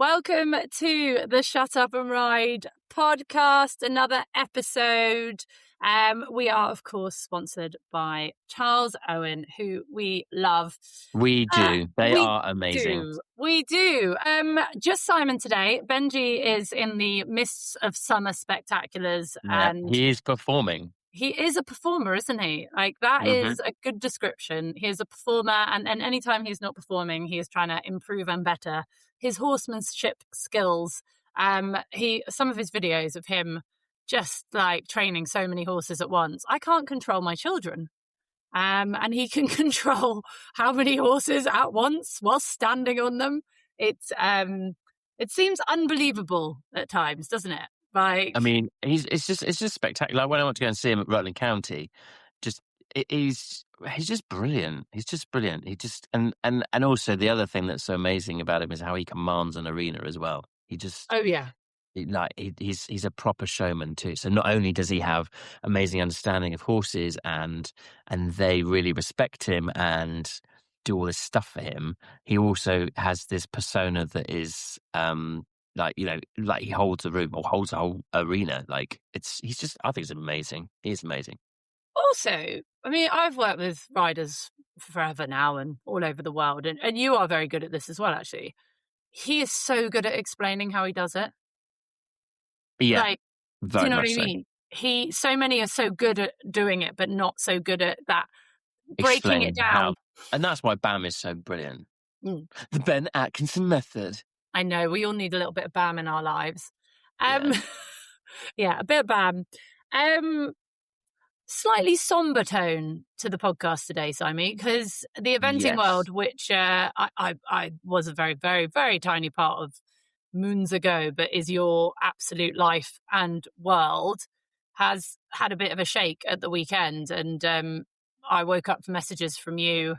Welcome to the Shut Up and Ride podcast, another episode. We are, of course, sponsored by Charles Owen, who we love. We do. They are amazing. We do. Just Simon today. Benji is in the midst of summer spectaculars. Yeah, And he is performing. he is a performer, isn't he? Like, that is a good description. He is a performer, and anytime he's not performing, he is trying to improve and better his horsemanship skills. Some of his videos of him just like training so many horses at once. I can't control my children. And he can control how many horses at once while standing on them. It seems unbelievable at times, doesn't it? Like, I mean, it's just spectacular. Like, when I went to go and see him at Rutland County, he's just brilliant. He's just brilliant. He just and also the other thing that's so amazing about him is how he commands an arena as well. He's a proper showman too. So not only does he have amazing understanding of horses and they really respect him and do all this stuff for him, he also has this persona that is like he holds the room or holds the whole arena. I think it's amazing. He's amazing. Also, I mean, I've worked with riders forever now and all over the world, and you are very good at this as well, actually. He is so good at explaining how he does it. Yeah, like, do you know what I mean? So many are so good at doing it, but not so good at that breaking it down. And that's why BAM is so brilliant. Mm. The Ben Atkinson method. I know, we all need a little bit of BAM in our lives. Yeah, a bit of BAM. Slightly somber tone to the podcast today, Simon, because the eventing world, which I was a very, very, very tiny part of moons ago, but is your absolute life and world, has had a bit of a shake at the weekend. And I woke up to messages from you,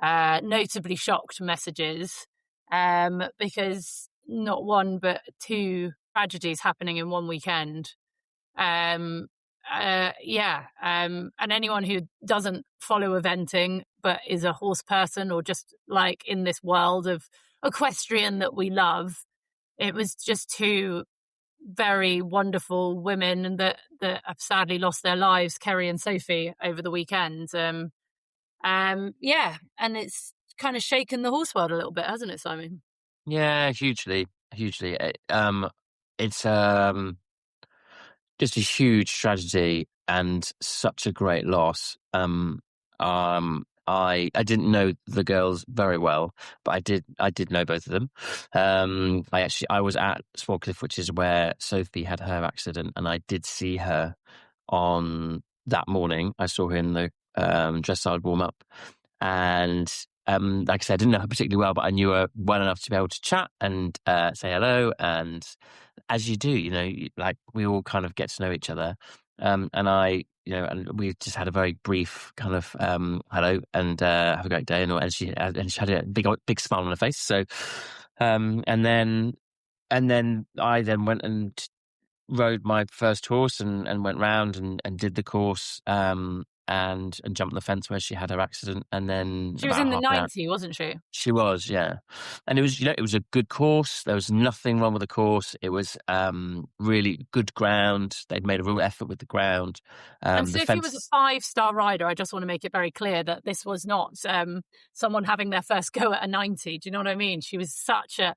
notably shocked messages, because not one but two tragedies happening in one weekend. And anyone who doesn't follow eventing but is a horse person or just like in this world of equestrian that we love, it was just two very wonderful women that have sadly lost their lives, Kerry and Sophie, over the weekend. And it's kind of shaken the horse world a little bit, hasn't it, Simon? Yeah, hugely. It's just a huge tragedy and such a great loss. I didn't know the girls very well, but I did know both of them. I was at Smallcliff, which is where Sophie had her accident, and I did see her on that morning. I saw her in the dressage warm up, and like I said, I didn't know her particularly well, but I knew her well enough to be able to chat and say hello. And as you do, like we all kind of get to know each other. And we just had a very brief kind of hello and have a great day. And she had a big smile on her face. So, and then I then went and rode my first horse and went round and did the course. And jumped the fence where she had her accident, and then she was in the 90, wasn't she? She was, yeah. And it was, it was a good course. There was nothing wrong with the course. It was really good ground. They'd made a real effort with the ground. And Sophie was a 5-star rider. I just want to make it very clear that this was not someone having their first go at a 90. Do you know what I mean? She was such a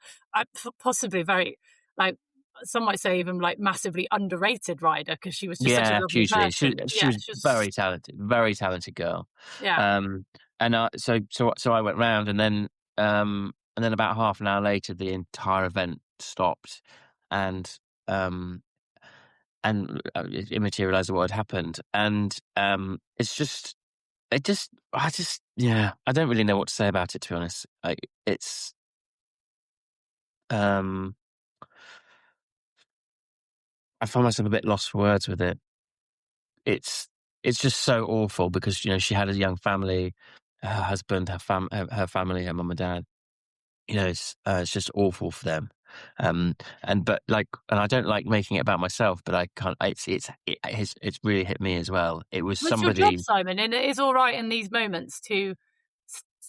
possibly very like. Some might say even like massively underrated rider because she was just such a lovely person. She was very talented girl. Yeah. So I went round, and then about half an hour later, the entire event stopped, and it materialized what had happened, and I don't really know what to say about it, to be honest. I find myself a bit lost for words with it. It's just so awful because she had a young family, her husband, her family, her mum and dad. It's just awful for them. And I don't like making it about myself, but I can't. It's really hit me as well. It was somebody. Your job, Simon, and it is all right in these moments to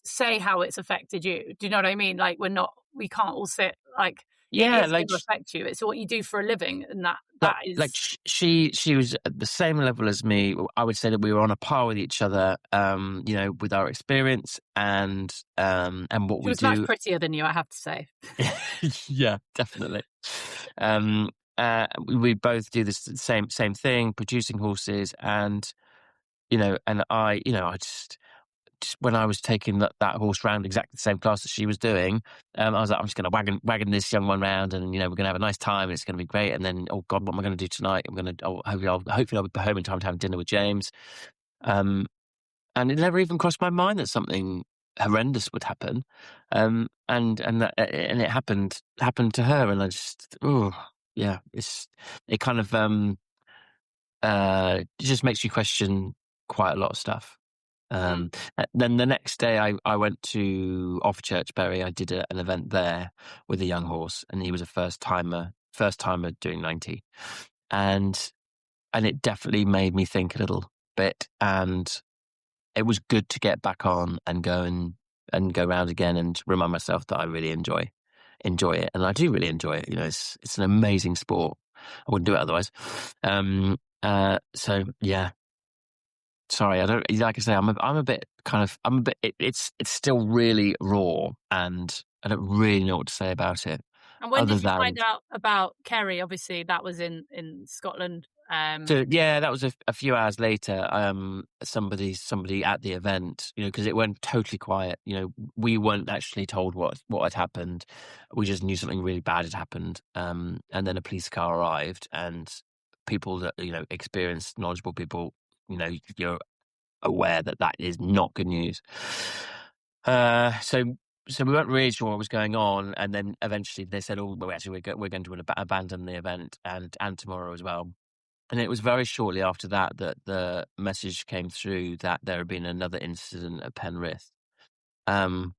say how it's affected you. Do you know what I mean? Like we can't all sit like it Yeah, is going to affect you. It's what you do for a living, and that is like she was at the same level as me. I would say that we were on a par with each other, with our experience and what she we was much do. prettier than you, I have to say. Yeah, definitely. We both do this same thing, producing horses, and I just when I was taking that horse round exactly the same class that she was doing, I was like, I'm just going to wagon this young one round, and we're going to have a nice time, and it's going to be great. And then, oh God, what am I going to do tonight? Hopefully I'll be home in time to have dinner with James. And it never even crossed my mind that something horrendous would happen. And it happened to her, and I just, it kind of it just makes you question quite a lot of stuff. Then the next day I went to Off Churchbury. I did an event there with a young horse, and he was a first timer doing 90. And it definitely made me think a little bit, and it was good to get back on and go round again and remind myself that I really enjoy it. And I do really enjoy it. It's an amazing sport. I wouldn't do it otherwise. So yeah, sorry, I don't, like I say, I'm a bit it's still really raw, and I don't really know what to say about it. And when Other did you than, find out about Kerry? Obviously, that was in Scotland. so yeah, that was a few hours later. Somebody at the event, because it went totally quiet. We weren't actually told what had happened. We just knew something really bad had happened. And then a police car arrived, and people that experienced, knowledgeable people, you're aware that is not good news. So we weren't really sure what was going on, and then eventually they said, "Oh, well, actually, we're going to abandon the event and tomorrow as well." And it was very shortly after that the message came through that there had been another incident at Penrith. And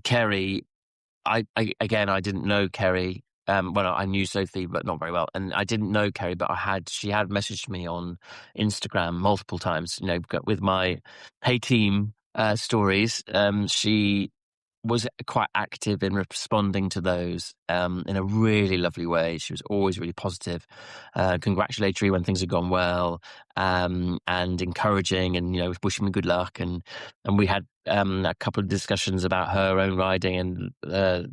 Kerry, I didn't know Kerry. Well, I knew Sophie, but not very well. And I didn't know Kerry, but she had messaged me on Instagram multiple times, with my "Hey team" stories. She was quite active in responding to those in a really lovely way. She was always really positive, congratulatory when things had gone well, and encouraging, and wishing me good luck. And we had a couple of discussions about her own riding. And the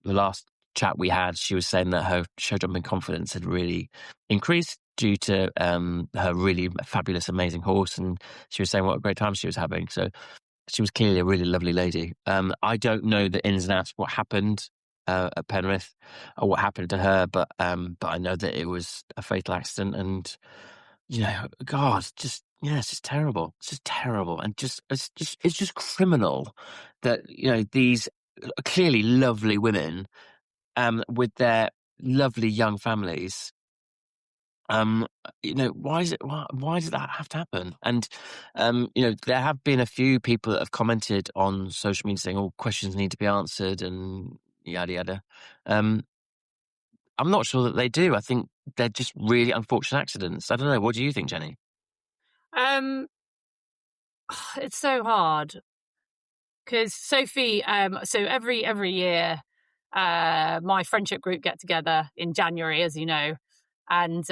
last chat we had, she was saying that her show jumping confidence had really increased due to her really fabulous, amazing horse. And she was saying what a great time she was having. So she was clearly a really lovely lady. I don't know the ins and outs of what happened at Penrith or what happened to her, but I know that it was a fatal accident, and God, it's just terrible. It's just terrible, and it's just criminal that these clearly lovely women with their lovely young families. Why does that have to happen? And there have been a few people that have commented on social media saying, "Oh, questions need to be answered," and yada yada. I'm not sure that they do. I think they're just really unfortunate accidents. I don't know. What do you think, Jenny? um, it's so hard because Sophie. So every year, my friendship group get together in January, as you know, and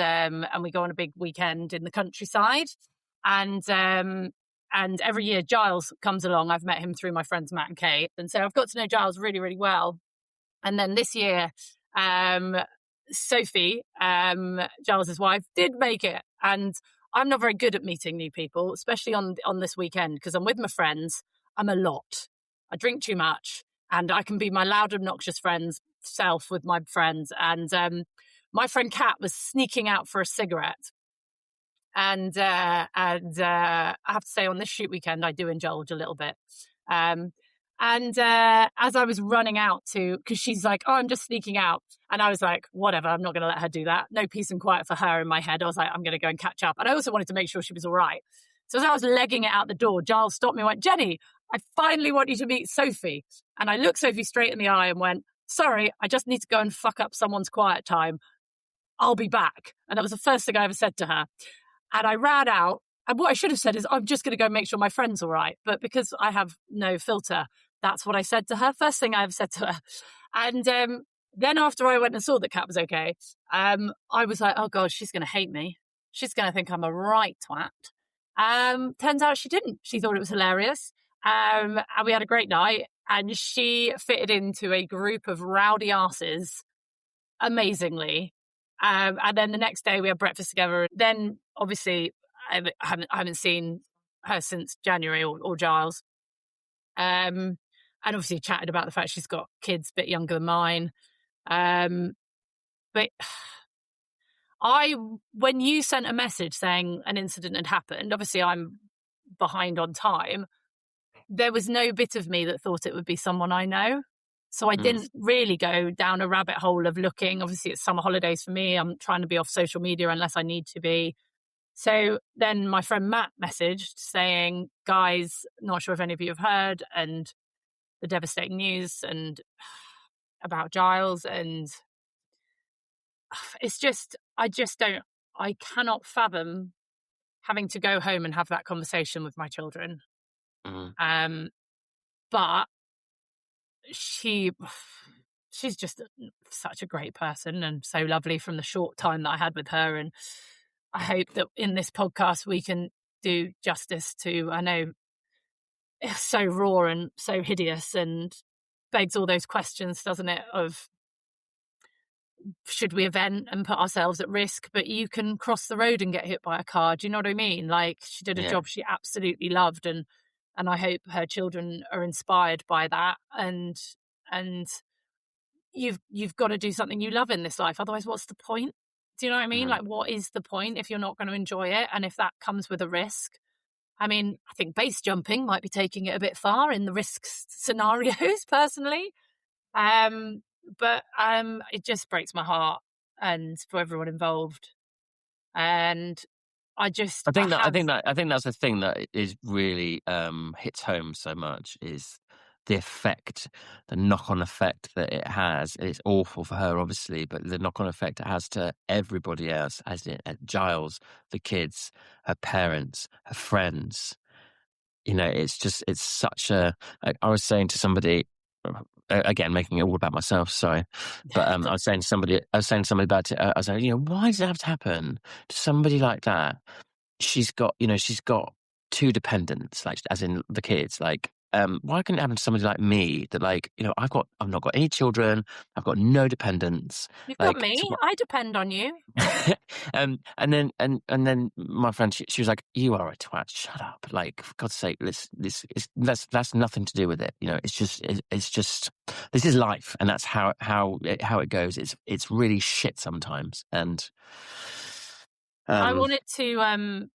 we go on a big weekend in the countryside, and every year Giles comes along. I've met him through my friends Matt and Kate, and so I've got to know Giles really, really well. And then this year, Sophie, Giles's wife, did make it, and I'm not very good at meeting new people, especially on this weekend, because I'm with my friends. I'm a lot. I drink too much, and I can be my loud, obnoxious friend's self with my friends. And my friend Kat was sneaking out for a cigarette. And I have to say, on this shoot weekend, I do indulge a little bit. And as I was running out because she's like, "Oh, I'm just sneaking out." And I was like, whatever, I'm not going to let her do that. No peace and quiet for her in my head. I was like, I'm going to go and catch up. And I also wanted to make sure she was all right. So as I was legging it out the door, Giles stopped me and went, "Jenny, I finally want you to meet Sophie." And I looked Sophie straight in the eye and went, "Sorry, I just need to go and fuck up someone's quiet time. I'll be back." And that was the first thing I ever said to her. And I ran out. And what I should have said is, "I'm just going to go make sure my friend's all right." But because I have no filter, that's what I said to her. First thing I ever said to her. And then after I went and saw that Kat was okay, I was like, oh God, she's going to hate me. She's going to think I'm a right twat. Turns out she didn't. She thought it was hilarious. And we had a great night, and she fitted into a group of rowdy asses amazingly. And then the next day we had breakfast together. Then obviously I haven't seen her since January, or Giles. And obviously chatted about the fact she's got kids a bit younger than mine. But when you sent a message saying an incident had happened, obviously I'm behind on time. There was no bit of me that thought it would be someone I know. So I didn't really go down a rabbit hole of looking. Obviously, it's summer holidays for me. I'm trying to be off social media unless I need to be. So then my friend Matt messaged saying, guys, not sure if any of you have heard, and the devastating news and about Giles. And it's just, I cannot fathom having to go home and have that conversation with my children. But she's just such a great person and so lovely from the short time that I had with her. And I hope that in this podcast we can do justice to, I know it's so raw and so hideous and begs all those questions, doesn't it, of should we event and put ourselves at risk? But you can cross the road and get hit by a car. Do you know what I mean? Like, she did a job she absolutely loved, and I hope her children are inspired by that. And you've got to do something you love in this life. Otherwise, what's the point? Do you know what I mean? Like, what is the point if you're not going to enjoy it? And if that comes with a risk, I mean, I think base jumping might be taking it a bit far in the risk scenarios, personally. But it just breaks my heart, and for everyone involved. And I think that's the thing that is really hits home so much, is the effect, the knock-on effect that it has. It's awful for her, obviously, but the knock-on effect it has to everybody else, as in Giles, the kids, her parents, her friends. You know, it's such a. I was saying to somebody, again, making it all about myself. Sorry, but I was saying to somebody about it. I was like, why does it have to happen to somebody like that? She's got two dependents, like, as in the kids. Like, why couldn't it happen to somebody like me that, like, I've not got any children, I've got no dependents. You've got me. I depend on you. And then my friend, she was like, "You are a twat. Shut up! Like, for God's sake, that's nothing to do with it. It's just this is life, and that's how it goes. It's really shit sometimes." And I wanted to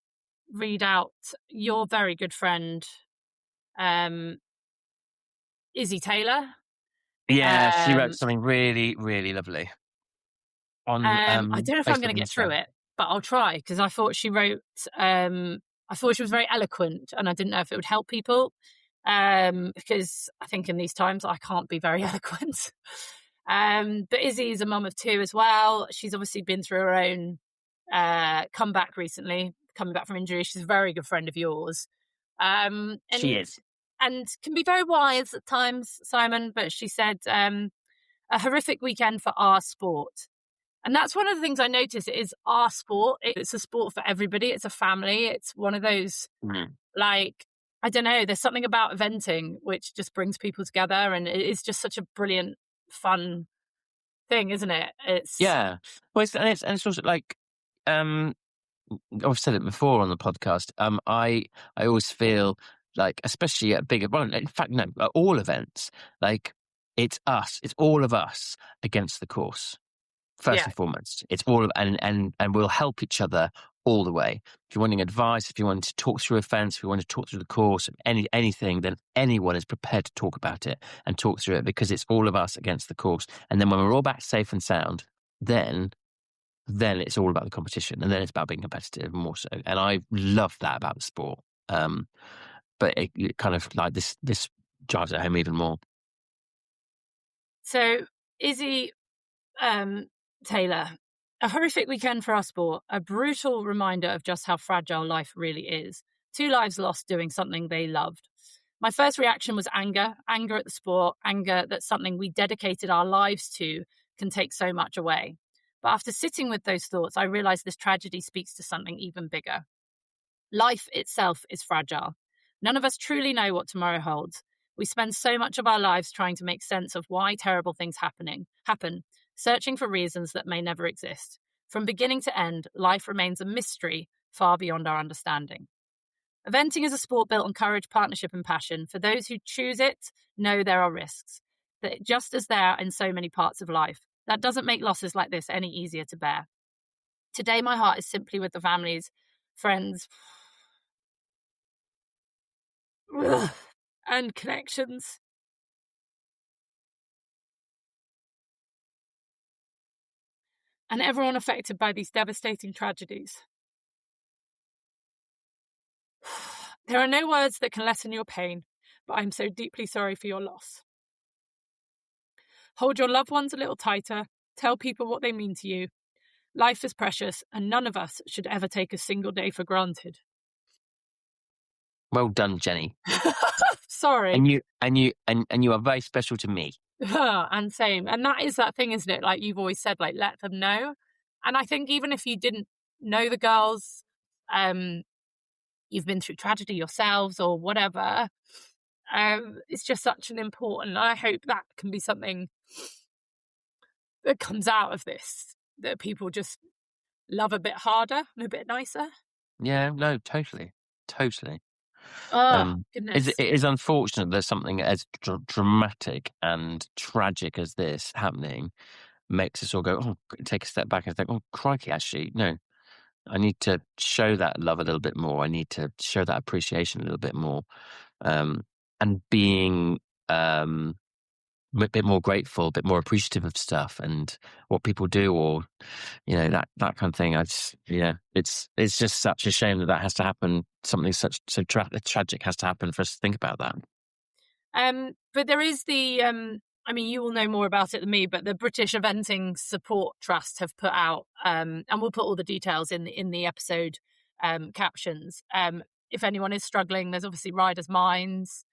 read out your very good friend, Izzy Taylor. Yeah, she wrote something really, really lovely. On I don't know if I'm going to get through it, but I'll try, because I thought she wrote. I thought she was very eloquent, and I didn't know if it would help people, because I think in these times I can't be very eloquent. But Izzy is a mum of two as well. She's obviously been through her own comeback recently, coming back from injury. She's a very good friend of yours. And she is. And can be very wise at times, Simon. But she said, a horrific weekend for our sport. And that's one of the things I noticed. It is our sport. It's a sport for everybody. It's a family. It's one of those, like, I don't know, there's something about eventing which just brings people together. And it is just such a brilliant, fun thing, isn't it? Yeah. Well, it's also like, I've said it before on the podcast. I always feel like, especially at bigger, well, in fact, no, at all events, like, it's all of us against the course. First and foremost, it's all of, and we'll help each other all the way. If you're wanting advice, if you want to talk through events, if you want to talk through the course, anything, then anyone is prepared to talk about it and talk through it, because it's all of us against the course. And then when we're all back safe and sound, then it's all about the competition, and then it's about being competitive more so. And I love that about the sport. But it kind of, like, this drives it home even more. So, Izzy Taylor, a horrific weekend for our sport, a brutal reminder of just how fragile life really is. 2 lives lost doing something they loved. My first reaction was anger at the sport, anger that something we dedicated our lives to can take so much away. But after sitting with those thoughts, I realized this tragedy speaks to something even bigger. Life itself is fragile. None of us truly know what tomorrow holds. We spend so much of our lives trying to make sense of why terrible things happen, searching for reasons that may never exist. From beginning to end, life remains a mystery far beyond our understanding. Eventing is a sport built on courage, partnership, and passion. For those who choose it, know there are risks, that just as there are in so many parts of life. That doesn't make losses like this any easier to bear. Today, my heart is simply with the families, friends, and connections. And everyone affected by these devastating tragedies. There are no words that can lessen your pain, but I'm so deeply sorry for your loss. Hold your loved ones a little tighter. Tell people what they mean to you. Life is precious, and none of us should ever take a single day for granted. Well done, Jenny. Sorry. And you are very special to me. And same. And that is that thing, isn't it? Like you've always said, like, let them know. And I think even if you didn't know the girls, you've been through tragedy yourselves or whatever, it's just such an important, I hope that can be something that comes out of this, that people just love a bit harder and a bit nicer. Yeah, no, totally. Oh, goodness. It is unfortunate there's something as dramatic and tragic as this happening makes us all go, oh, take a step back and think, oh, crikey, actually, no, I need to show that love a little bit more. I need to show that appreciation a little bit more. And being a bit more grateful, a bit more appreciative of stuff and what people do, or that kind of thing. It's just such a shame that has to happen. Something so tragic has to happen for us to think about that. But there is the I mean, you will know more about it than me, but the British Eventing Supoort Trust have put out, and we'll put all the details in the episode captions. If anyone is struggling, there's obviously Riders' Minds,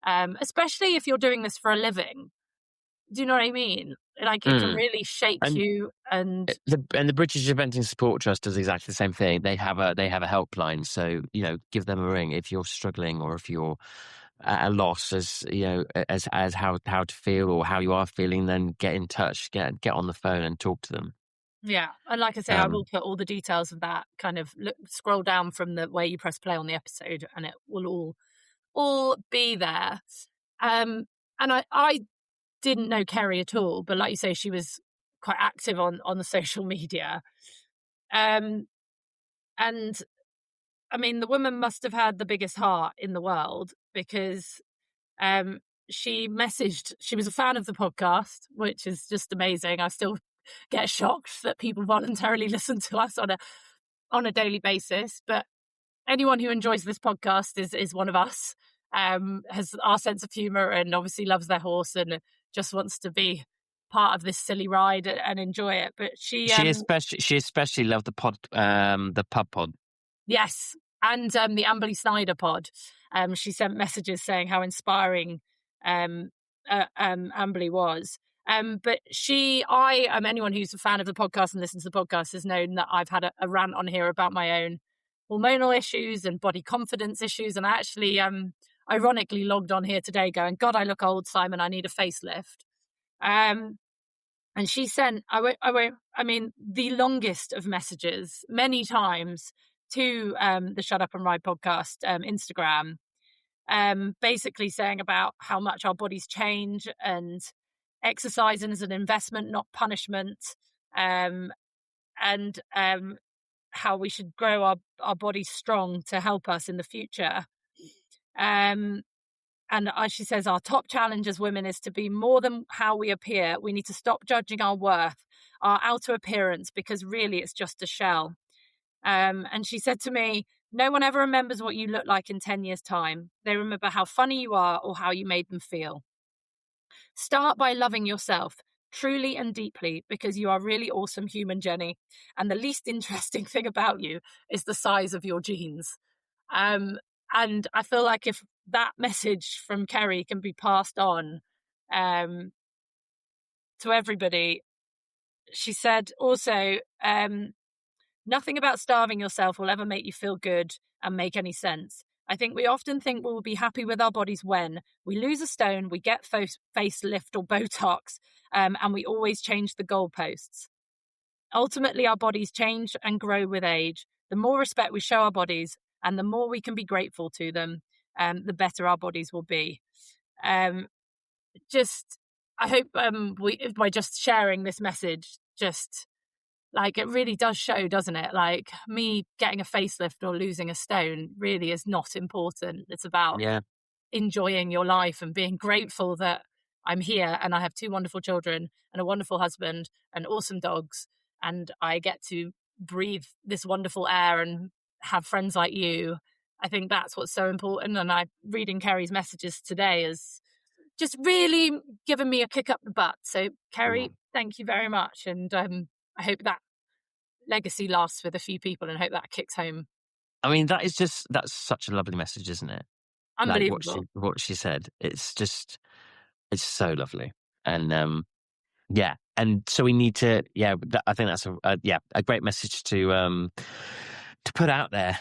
especially if you're doing this for a living. Do you know what I mean? Like it can really shake you. And the British Eventing Support Trust does exactly the same thing. They have a helpline, so give them a ring if you're struggling or if you're at a loss as how to feel or how you are feeling. Then get in touch, get on the phone and talk to them. Yeah, and like I say, I will put all the details of that. Kind of scroll down from the where you press play on the episode, and it will all be there. And I didn't know Kerry at all, but like you say, she was quite active on the social media. And I mean, the woman must have had the biggest heart in the world because she messaged, she was a fan of the podcast, which is just amazing. I still get shocked that people voluntarily listen to us on a daily basis. But anyone who enjoys this podcast is one of us, has our sense of humor and obviously loves their horse and just wants to be part of this silly ride and enjoy it. But she especially loved the pub pod. Yes, and the Amberley Snyder pod. She sent messages saying how inspiring Amberley was. But anyone who's a fan of the podcast and listens to the podcast has known that I've had a rant on here about my own hormonal issues and body confidence issues. And I actually, ironically logged on here today going, God, I look old, Simon, I need a facelift. And she sent, the longest of messages many times to the Shut Up and Ride podcast Instagram, basically saying about how much our bodies change and exercising is an investment, not punishment, and how we should grow our bodies strong to help us in the future. And as she says, our top challenge as women is to be more than how we appear. We need to stop judging our worth, our outer appearance, because really it's just a shell. And she said to me, no one ever remembers what you look like in 10 years' time. They remember how funny you are or how you made them feel. Start by loving yourself truly and deeply, because you are really awesome human, Jenny. And the least interesting thing about you is the size of your jeans. And I feel like if that message from Kerry can be passed on to everybody, she said also, nothing about starving yourself will ever make you feel good and make any sense. I think we often think we will be happy with our bodies when we lose a stone, we get facelift or Botox, and we always change the goalposts. Ultimately, our bodies change and grow with age. The more respect we show our bodies and the more we can be grateful to them, the better our bodies will be. Just, I hope by just sharing this message, just like it really does show, doesn't it? Like me getting a facelift or losing a stone really is not important. It's about Yeah. enjoying your life and being grateful that I'm here and I have 2 wonderful children and a wonderful husband and awesome dogs, and I get to breathe this wonderful air and have friends like you. I think that's what's so important. And I reading Kerry's messages today has just really given me a kick up the butt. So Kerry, thank you very much. And I hope that legacy lasts with a few people and hope that kicks home. I mean, that's such a lovely message, isn't it? Like Unbelievable. what she said. It's so lovely. And yeah. And so we need to, I think that's a great message to put out there.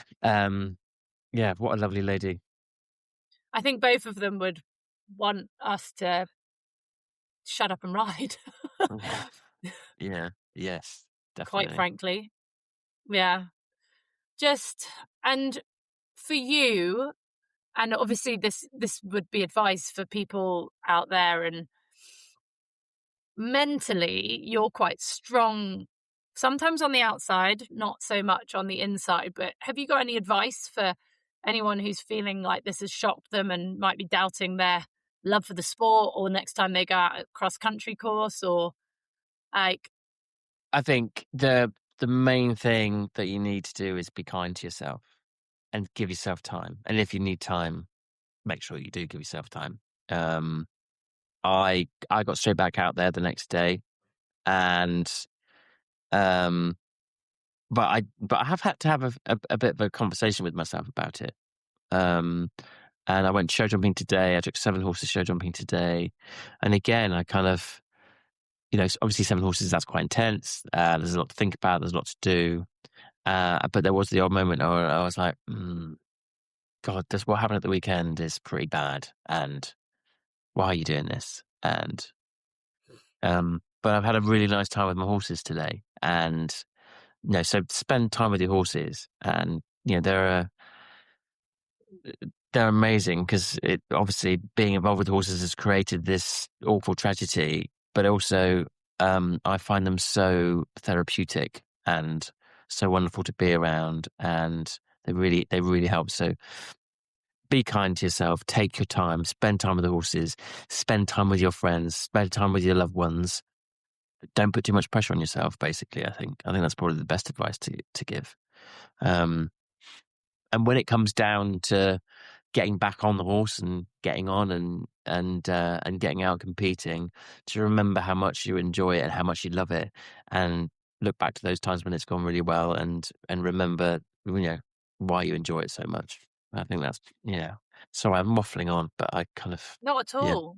Yeah, what a lovely lady. I think both of them would want us to shut up and ride. Yeah, yes, definitely. Quite frankly. Yeah. And for you, and obviously this would be advice for people out there, and mentally you're quite strong sometimes on the outside, not so much on the inside, but have you got any advice for anyone who's feeling like this has shocked them and might be doubting their love for the sport, or next time they go out a cross country course, or like? I think the main thing that you need to do is be kind to yourself and give yourself time. And if you need time, make sure you do give yourself time. I got straight back out there the next day, and but I have had to have a bit of a conversation with myself about it. And I went show jumping today. I took 7 horses show jumping today, and again, I kind of, obviously 7 horses, that's quite intense. There's a lot to think about. There's a lot to do. But there was the odd moment where I was like, God, what happened at the weekend is pretty bad, and why are you doing this? And but I've had a really nice time with my horses today, and so spend time with your horses, and they're amazing, because it obviously, being involved with horses has created this awful tragedy, but also I find them so therapeutic and so wonderful to be around, and they really help. So be kind to yourself, take your time, spend time with the horses, spend time with your friends, spend time with your loved ones. Don't put too much pressure on yourself, basically. I think that's probably the best advice to give. And when it comes down to getting back on the horse and getting on and getting out competing, to remember how much you enjoy it and how much you love it, and look back to those times when it's gone really well, and remember why you enjoy it so much. I think that's Sorry, I'm waffling on, but I kind of Not at all.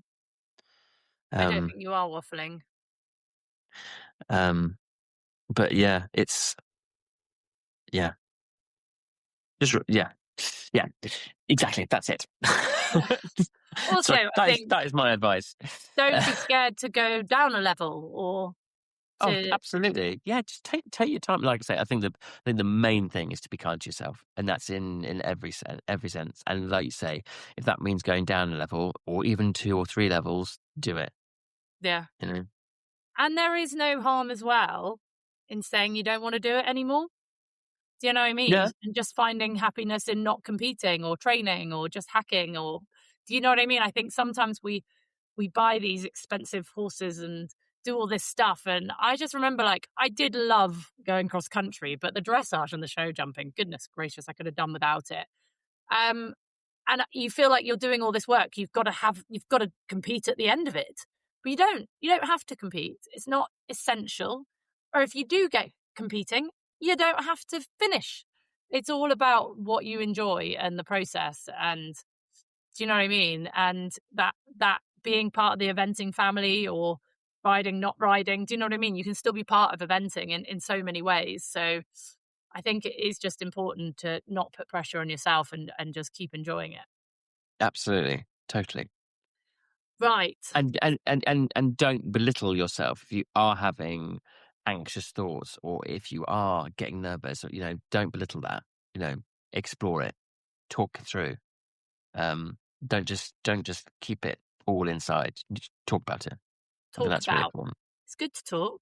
I don't um think you are waffling. but yeah, it's just exactly, that's it. Also, So I think that is my advice. don't be scared to go down a level, or Oh, to, absolutely. Yeah, just take your time. Like I say, I think the main thing is to be kind to yourself, and that's in every sense. And like you say, if that means going down a level, or even 2 or 3 levels, do it. yeah. You know. And there is no harm as well in saying you don't want to do it anymore. Do you know what I Yeah. mean? And just finding happiness in not competing or training or just hacking, or do you know what I mean? I think sometimes we buy these expensive horses and do all this stuff. And I just remember, like, I did love going cross country, but the dressage and the show jumping, goodness gracious, I could have done without it. And you feel like you're doing all this work. You've got to compete at the end of it, but you don't have to compete. It's not essential. Or if you do get competing, you don't have to finish. It's all about what you enjoy and the process. And do you know what I mean? And that being part of the eventing family, or riding, not riding. Do you know what I mean? You can still be part of eventing in so many ways. So I think it is just important to not put pressure on yourself and just keep enjoying it. Absolutely. Totally. Right. And don't belittle yourself if you are having anxious thoughts, or if you are getting nervous, or, don't belittle that. Explore it, talk it through. Don't just keep it all inside. Just talk about it. I think Talk that's really about. important. It's good to talk.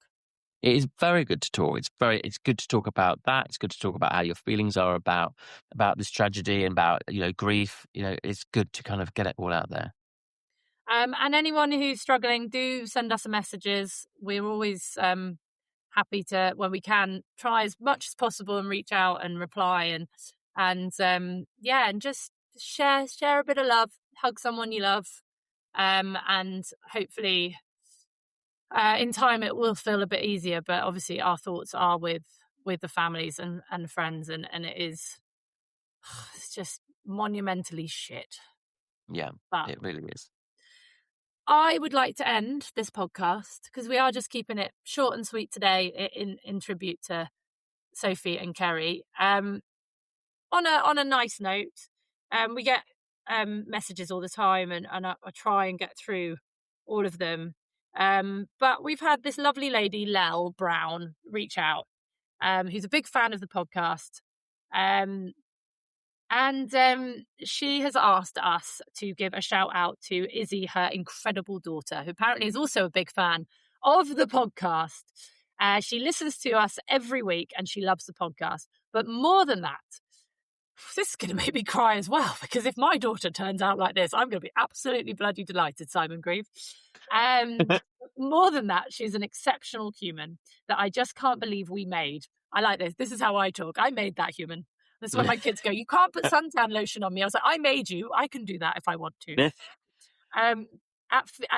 It is very good to talk. It's good to talk about that. It's good to talk about how your feelings are about this tragedy and about, grief. It's good to kind of get it all out there. And anyone who's struggling, do send us messages. We're always happy to, when we can, try as much as possible and reach out and reply and just share a bit of love, hug someone you love, and hopefully in time it will feel a bit easier. But obviously our thoughts are with the families and friends, and it is it's just monumentally shit. Yeah, But it really is. I would like to end this podcast, because we are just keeping it short and sweet today in tribute to Sophie and Kerry. On a nice note, we get messages all the time, and I try and get through all of them. But we've had this lovely lady, Lel Brown, reach out, who's a big fan of the podcast. And she has asked us to give a shout out to Izzy, her incredible daughter, who apparently is also a big fan of the podcast. She listens to us every week and she loves the podcast. But more than that, this is going to make me cry as well, because if my daughter turns out like this, I'm going to be absolutely bloody delighted, Simon Grieve. More than that, she's an exceptional human that I just can't believe we made. I like this. This is how I talk. I made that human. That's when my kids go, you can't put suntan lotion on me. I was like, I made you. I can do that if I want to. At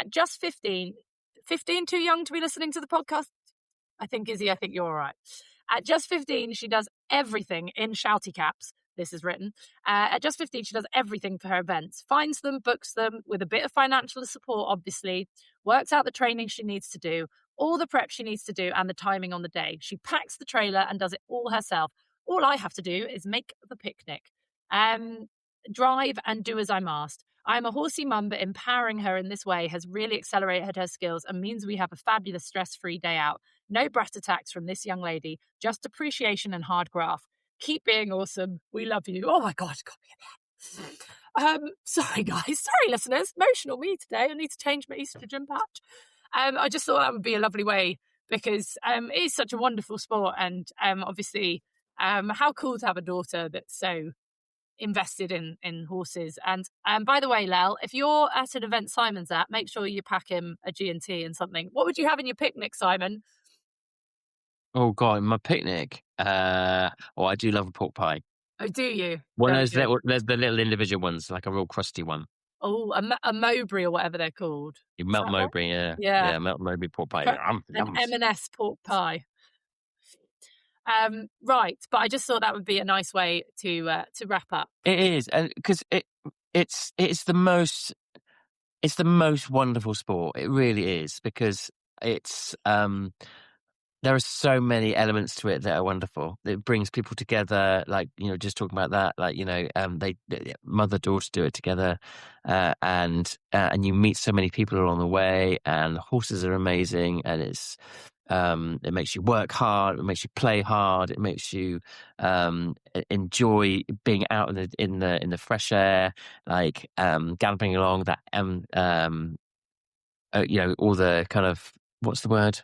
just 15 too young to be listening to the podcast? I think, Izzy, I think you're all right. At just 15, she does everything in shouty caps. This is written. At just 15, she does everything for her events. Finds them, books them with a bit of financial support, obviously. Works out the training she needs to do, all the prep she needs to do, and the timing on the day. She packs the trailer and does it all herself. All I have to do is make the picnic, drive and do as I'm asked. I'm a horsey mum, but empowering her in this way has really accelerated her skills and means we have a fabulous stress-free day out. No brat attacks from this young lady, just appreciation and hard graft. Keep being awesome. We love you. Oh my God, got me again. Sorry guys, sorry listeners. Emotional me today. I need to change my estrogen patch. I just thought that would be a lovely way, because it is such a wonderful sport, and obviously how cool to have a daughter that's so invested in horses. And by the way, Lel, if you're at an event Simon's at, make sure you pack him a G&T and something. What would you have in your picnic, Simon? Oh God, my picnic. I do love a pork pie. Oh, do you? Well, there's the little individual ones, like a real crusty one. Oh, a Mowbray or whatever they're called. You melt Mowbray, right? yeah, melt Mowbray pork pie. An M&S pork pie. Right, but I just thought that would be a nice way to wrap up. It is, and because it's the most wonderful sport. It really is, because it's there are so many elements to it that are wonderful. It brings people together, like, just talking about that, like, they mother-daughter do it together, and you meet so many people along the way, and the horses are amazing, and it's it makes you work hard, it makes you play hard, it makes you enjoy being out in the fresh air, like galloping along that all the kind of, what's the word,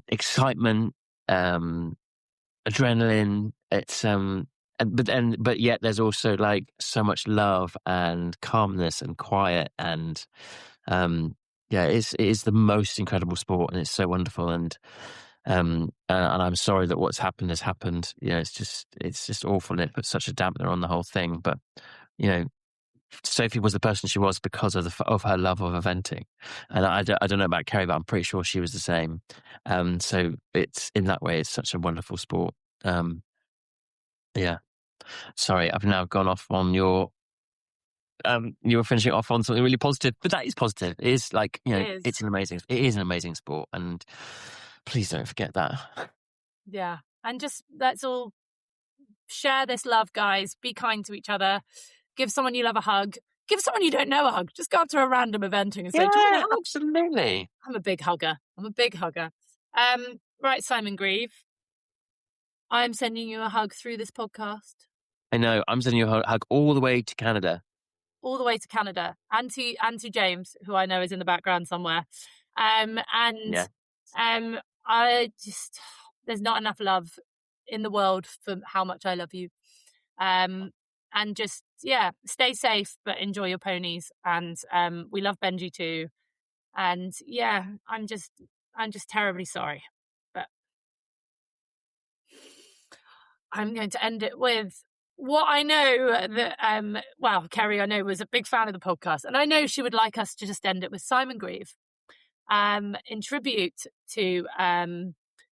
excitement, adrenaline. It's but yet there's also like so much love and calmness and quiet, and it is the most incredible sport, and it's so wonderful. And I'm sorry that what's happened has happened. It's just awful, and it puts such a dampener on the whole thing. But Sophie was the person she was because of her love of eventing, and I don't know about Kerry, but I'm pretty sure she was the same. So it's, in that way, it's such a wonderful sport. Yeah. Sorry, I've now gone off on your you were finishing off on something really positive, but that is positive. It is like, it is an amazing sport, and please don't forget that. Yeah. And just let's all share this love, guys. Be kind to each other. Give someone you love a hug. Give someone you don't know a hug. Just go up to a random eventing and say, yeah, absolutely. I'm a big hugger. Right, Simon Grieve. I'm sending you a hug through this podcast. I know. I'm sending you a hug all the way to Canada. All the way to Canada. And to James, who I know is in the background somewhere. I just, there's not enough love in the world for how much I love you. And just, stay safe, but enjoy your ponies. And we love Benji too. And I'm just terribly sorry. But I'm going to end it with what I know that, Kerry, I know, was a big fan of the podcast. And I know she would like us to just end it with Simon Grieve in tribute to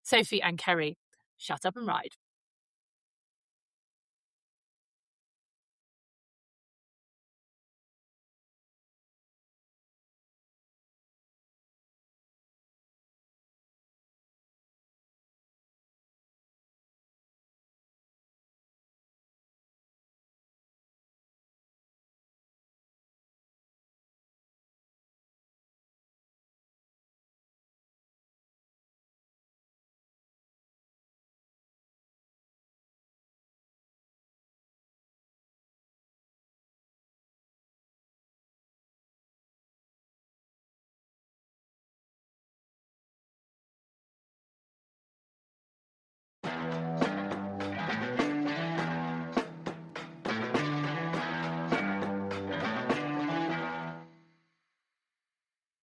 Sophie and Kerry. Shut up and ride.